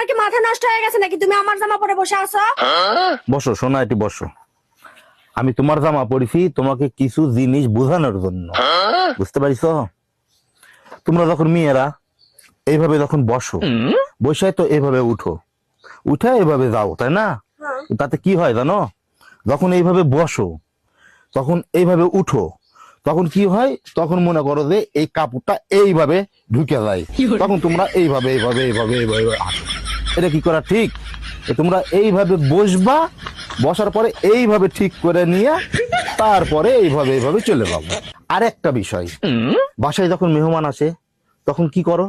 তোমার কি মাথা নষ্ট হয়ে গেছে নাকি? তুমি আমার জামা পরে বসে আছো। বসো সোনা, এটি বসো। আমি তোমার জামা পরেছি তোমাকে কিছু জিনিস বোঝানোর জন্য, বুঝতে পারিস? তোমরা যখন মেয়েরা এইভাবে যখন বসো, বসে তো এইভাবে উঠো, উঠে এইভাবে যাও, তাই না? তাতে কি হয় জানো? যখন এইভাবে বসো, তখন এইভাবে উঠো, তখন কি হয়? তখন মনে করো যে এই কাপড়টা এইভাবে ঢুকে যায়, তখন তোমরা এইভাবে এইভাবে এইভাবে এইভাবে হাঁটো। এটা কি করা ঠিক? তোমরা এইভাবে বসবা, বসার পরে এইভাবে ঠিক করে নিয়ে তারপরে এইভাবে এইভাবে চলে যাবো। আর একটা বিষয়, বাসায় যখন মেহমান আসে তখন কি করো?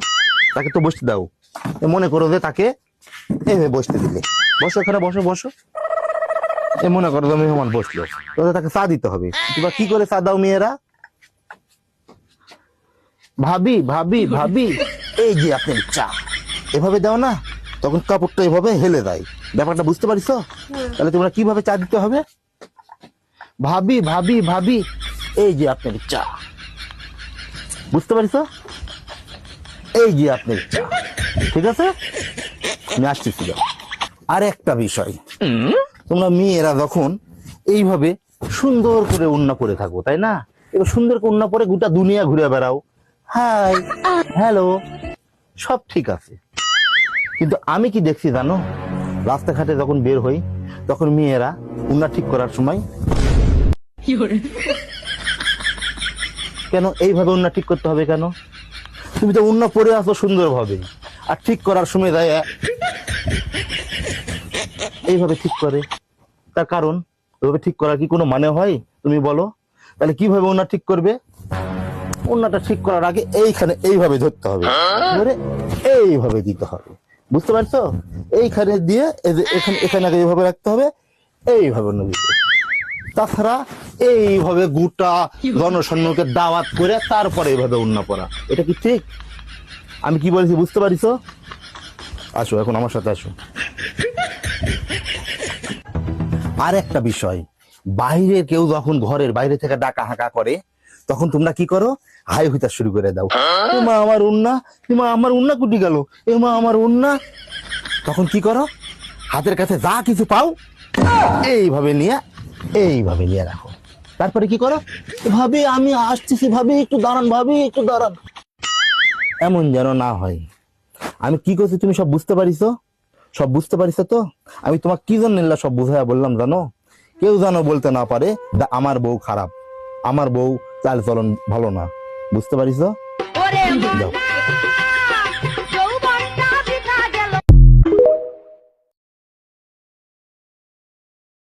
তাকে তো বসতে দাও, মনে করো যে তাকে এইভাবে বসতে দিলে, বসো এখানে, বসো বসো। মনে করো যে মেহমান বসলো, তাহলে তাকে চা দিতে হবে। তোমরা কি করে চা দাও মেয়েরা? ভাবি ভাবি ভাবি, এই যে আপনার চা, এভাবে দাও না, তখন কাপড়টা এভাবে হেলে যায়। ব্যাপারটা বুঝতে পারিস? তাহলে তোমরা কিভাবে চা দিতে হবে? ভাবি ভাবি ভাবি, এই যে আপনার চা, বুঝতে পারিস? এই যে আপনার চা, ঠিক আছে? আমি আসতেছি। আর একটা বিষয়, তোমরা মেয়েরা যখন এইভাবে সুন্দর করে ওড়না পরে থাকো, তাই না? এবার সুন্দর করে ওড়না পরে গোটা দুনিয়া ঘুরে বেড়াও, হাই হ্যালো, সব ঠিক আছে। কিন্তু আমি কি দেখছি জানো? রাস্তাঘাটে যখন বের হই তখন মেয়েরা ওড়না ঠিক করার সময় কেন এইভাবে ওড়না ঠিক করতে হবে কেন? তুমি তো ওড়না পরে আসো সুন্দরভাবে, আর ঠিক করার সময় যায় এইভাবে ঠিক করে। তার কারণ, ওইভাবে ঠিক করার কি কোনো মানে হয়? তুমি বলো। তাহলে কিভাবে ওড়না ঠিক করবে? ওড়নাটা ঠিক করার আগে এইখানে এইভাবে ধরতে হবে, ধরে এইভাবে দিতে হবে, বুঝতে পারছো? এইখানে দিয়ে এখানে এখানে আগে এইভাবে রাখতে হবে, এইভাবে ওড়না দিতে। তাছাড়া এইভাবে গোটা জনসৈন্যকে দাওয়াত করে তারপরে এইভাবে ওড়না পরা, এটা কি ঠিক? আমি কি বলছি বুঝতে পারিস? আসো এখন আমার সাথে আসো। আর একটা বিষয়, বাইরে কেউ যখন ঘরের বাইরে থেকে ডাকা হাঁকা করে তখন তোমরা কি করো? হাই হুতা শুরু করে দাও, এমা আমার ওড়না, এমা আমার ওড়না কুটি গেল, এমা আমার ওড়না। তখন কি করো? হাতের কাছে যা কিছু পাও এইভাবে নিয়ে রাখো। তারপরে কি করো? ভাবি আমি আসতেছি, ভাবি একটু দাঁড়ান, ভাবি একটু দাঁড়ান। এমন যেন না হয়। আমি কি করছি তুমি সব বুঝতে পারিস? সব বুঝতে পারিস তো? আমি তোমার কি জন্য সব বুঝাইয়া বললাম জানো? কেউ যেন বলতে না পারে আমার বউ খারাপ, আমার বউ চাল চলন ভালো না, বুঝতে পারিস? যাও।